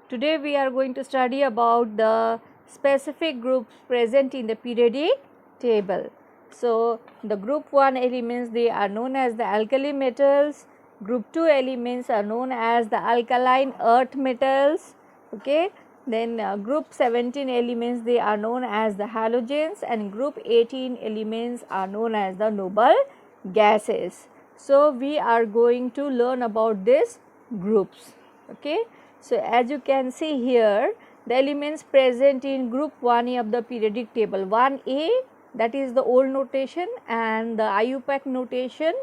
Today we are going to study about the specific groups present in the periodic table. So, the group 1 elements, they are known as the alkali metals, group 2 elements are known as the alkaline earth metals, okay. Then group 17 elements, they are known as the halogens, and group 18 elements are known as the noble gases. So, we are going to learn about these groups, okay. So, as you can see here, the elements present in group 1A of the periodic table, 1A, that is the old notation, and the IUPAC notation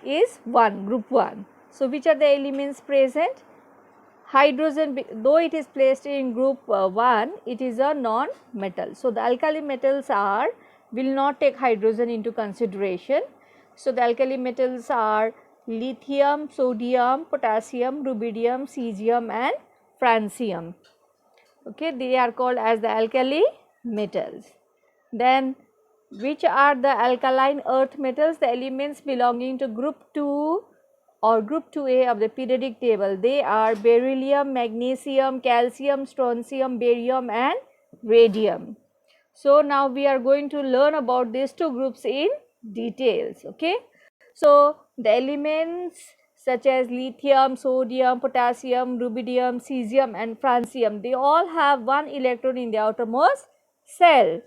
is 1, group 1. So, which are the elements present? Hydrogen, though it is placed in group 1, it is a non-metal. So, the alkali metals will not take hydrogen into consideration. So, the alkali metals are lithium, sodium, potassium, rubidium, cesium and francium. Okay, they are called as the alkali metals. Then which are the alkaline earth metals? The elements belonging to group 2 or group 2A of the periodic table. They are beryllium, magnesium, calcium, strontium, barium and radium. So, now we are going to learn about these two groups in details. Okay. So, the elements such as lithium, sodium, potassium, rubidium, cesium and francium, they all have one electron in the outermost shell.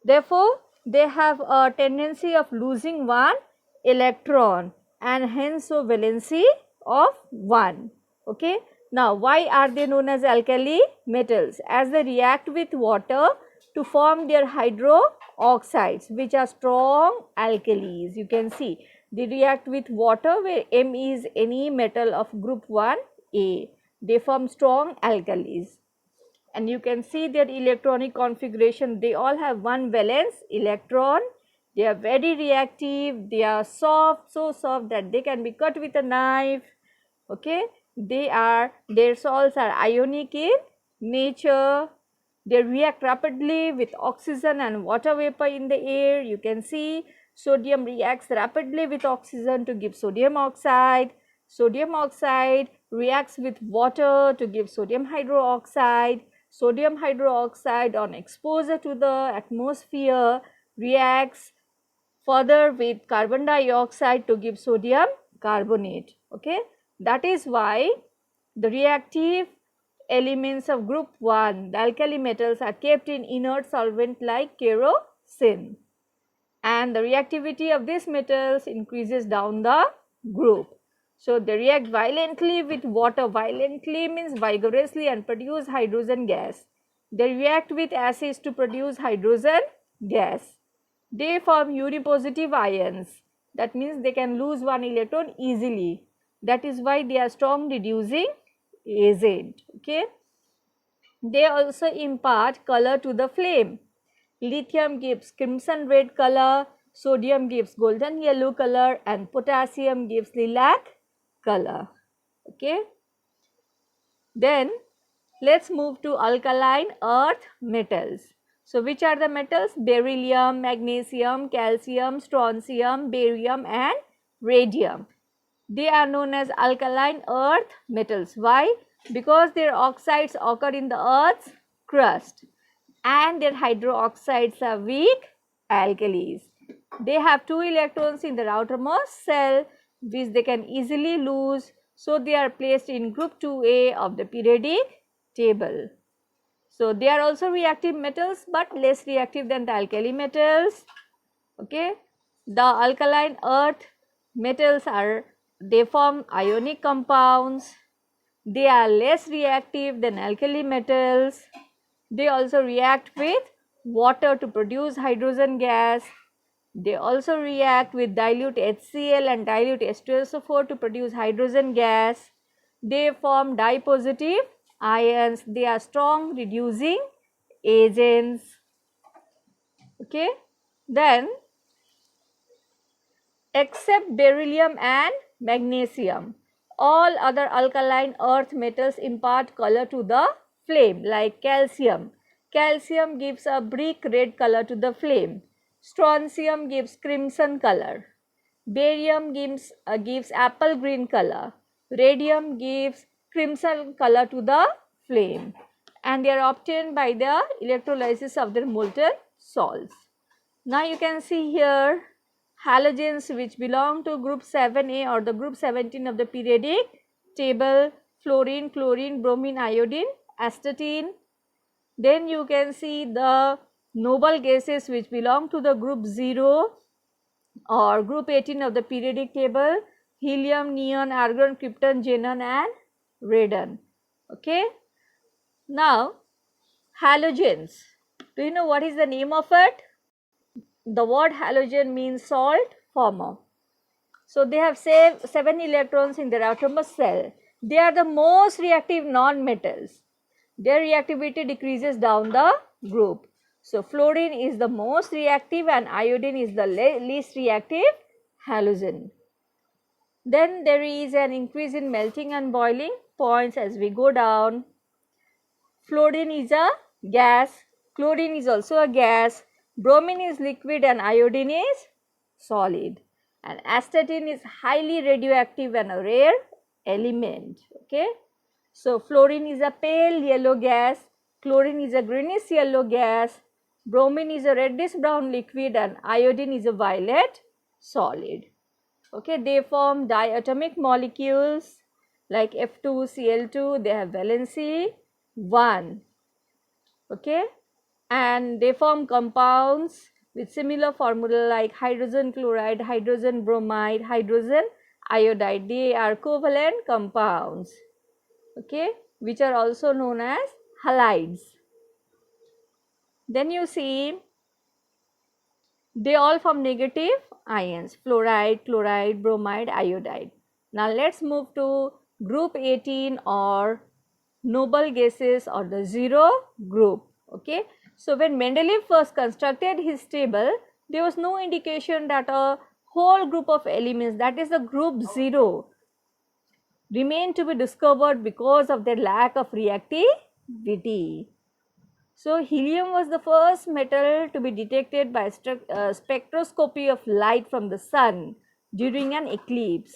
Therefore, they have a tendency of losing one electron and hence so valency of 1. Okay. Now, why are they known as alkali metals? As they react with water to form their hydroxides, which are strong alkalis. You can see they react with water where M is any metal of group 1A. They form strong alkalis. And you can see their electronic configuration, they all have one valence electron. They are very reactive, they are soft, so soft that they can be cut with a knife. Okay, their salts are ionic in nature. They react rapidly with oxygen and water vapor in the air. You can see sodium reacts rapidly with oxygen to give sodium oxide. Sodium oxide reacts with water to give sodium hydroxide. Sodium hydroxide on exposure to the atmosphere reacts further with carbon dioxide to give sodium carbonate. Okay, that is why the reactive elements of group 1, the alkali metals, are kept in inert solvent like kerosene, and the reactivity of these metals increases down the group. So, they react violently with water, violently means vigorously, and produce hydrogen gas. They react with acids to produce hydrogen gas. They form unipositive ions, that means they can lose one electron easily. That is why they are strong reducing agent. Okay. They also impart color to the flame. Lithium gives crimson red color, sodium gives golden yellow color and potassium gives lilac color. Okay. Then let us move to alkaline earth metals. So, which are the metals? Beryllium, magnesium, calcium, strontium, barium and radium. They are known as alkaline earth metals. Why? Because their oxides occur in the earth's crust and their hydroxides are weak alkalis. They have 2 electrons in their outermost shell which they can easily lose. So, they are placed in group 2A of the periodic table. So, they are also reactive metals but less reactive than the alkali metals. Okay. The alkaline earth metals they form ionic compounds. They are less reactive than alkali metals. They also react with water to produce hydrogen gas. They also react with dilute HCl and dilute H2SO4 to produce hydrogen gas. They form dipositive ions. They are strong reducing agents. Okay. Then except beryllium and magnesium, all other alkaline earth metals impart color to the flame like calcium. Calcium gives a brick red color to the flame. Strontium gives crimson color. Barium gives apple green color. Radium gives crimson color to the flame, and they are obtained by the electrolysis of their molten salts. Now you can see here halogens which belong to group 7A or the group 17 of the periodic table: fluorine, chlorine, bromine, iodine, astatine. Then you can see the noble gases which belong to the group 0 or group 18 of the periodic table: helium, neon, argon, krypton, xenon and radon. Okay. Now halogens, do you know what is the name of it? The word halogen means salt former. So they have 7 electrons in their outermost shell. They are the most reactive non-metals. Their reactivity decreases down the group. So fluorine is the most reactive and iodine is the least reactive halogen. Then there is an increase in melting and boiling points as we go down. Fluorine is a gas, chlorine is also a gas, bromine is liquid and iodine is solid, and astatine is highly radioactive and a rare element. Okay. So fluorine is a pale yellow gas, chlorine is a greenish yellow gas, bromine is a reddish brown liquid and iodine is a violet solid. Okay, they form diatomic molecules like F2Cl2, they have valency 1. Okay, and they form compounds with similar formula like hydrogen chloride, hydrogen bromide, hydrogen iodide. They are covalent compounds, okay, which are also known as halides. Then you see they all form negative ions: fluoride, chloride, bromide, iodide. Now let's move to group 18 or noble gases or the 0 group. Okay. So when Mendeleev first constructed his table, there was no indication that a whole group of elements, that is the group 0, remained to be discovered because of their lack of reactivity. So helium was the first metal to be detected by spectroscopy of light from the sun during an eclipse,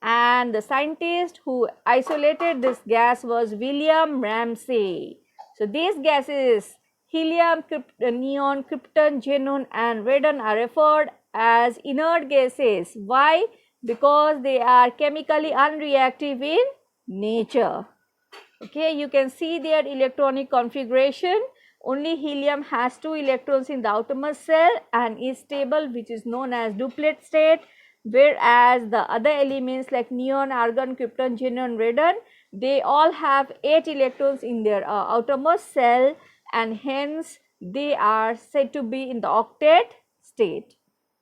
and the scientist who isolated this gas was William Ramsay. So these gases, helium, neon, krypton, xenon and radon, are referred as inert gases. Why? Because they are chemically unreactive in nature. Okay, you can see their electronic configuration. Only helium has 2 electrons in the outermost shell and is stable, which is known as duplet state, whereas the other elements like neon, argon, krypton, xenon, radon, they all have 8 electrons in their outermost shell, and hence they are said to be in the octet state.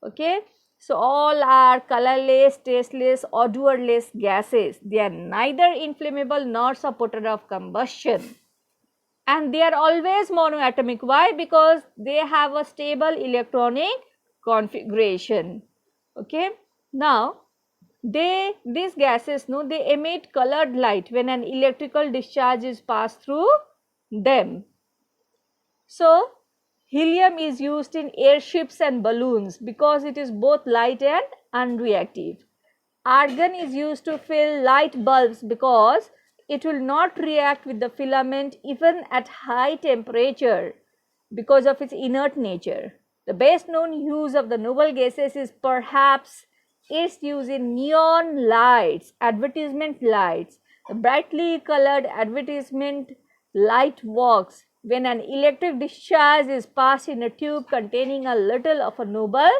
Okay. So all are colorless, tasteless, odorless gases. They are neither inflammable nor supporter of combustion, and they are always monoatomic. Why? Because they have a stable electronic configuration. Okay. Now these gases, they emit colored light when an electrical discharge is passed through them. So helium is used in airships and balloons because it is both light and unreactive. Argon is used to fill light bulbs because it will not react with the filament even at high temperature because of its inert nature. The best known use of the noble gases is perhaps its use in neon lights, advertisement lights. The brightly colored advertisement light works when an electric discharge is passed in a tube containing a little of a noble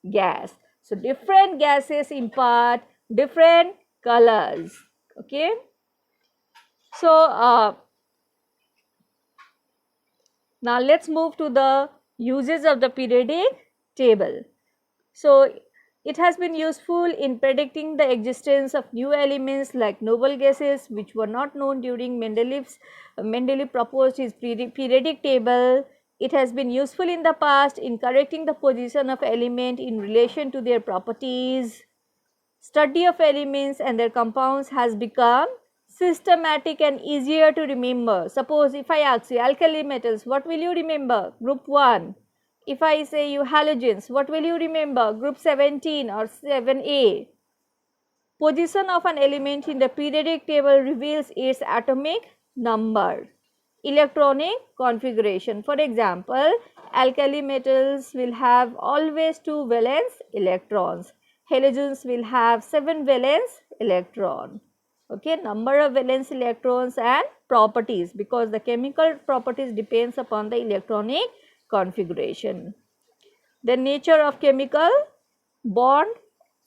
gas. So different gases impart different colors. Okay. So now let's move to the uses of the periodic table. So it has been useful in predicting the existence of new elements like noble gases, which were not known during Mendeleev proposed his periodic table. It has been useful in the past in correcting the position of element in relation to their properties. Study of elements and their compounds has become systematic and easier to remember. Suppose if I ask you alkali metals, what will you remember? Group 1. If I say you halogens, what will you remember? Group 17 or 7A. Position of an element in the periodic table reveals its atomic number. electronic configuration. For example, alkali metals will have always 2 valence electrons. Halogens will have 7 valence electron. Okay, number of valence electrons and properties, because the chemical properties depends upon the electronic configuration. The nature of chemical bond,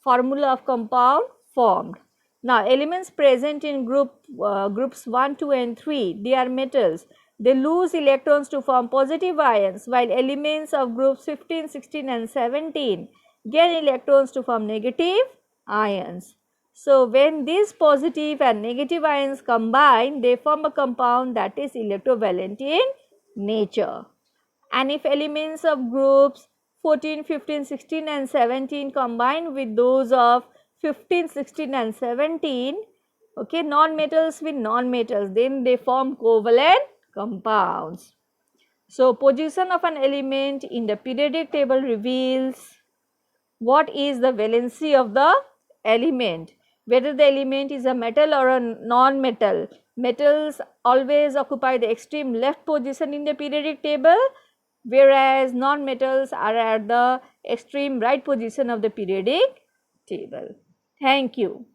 formula of compound formed. Now, elements present in groups 1, 2 and 3, they are metals. They lose electrons to form positive ions, while elements of groups 15, 16 and 17 gain electrons to form negative ions. So, when these positive and negative ions combine, they form a compound that is electrovalent in nature. And if elements of groups 14, 15, 16 and 17 combine with those of 15, 16 and 17, okay, non-metals with non-metals, then they form covalent compounds. So, position of an element in the periodic table reveals what is the valency of the element, whether the element is a metal or a non-metal. Metals always occupy the extreme left position in the periodic table, whereas non-metals are at the extreme right position of the periodic table. Thank you.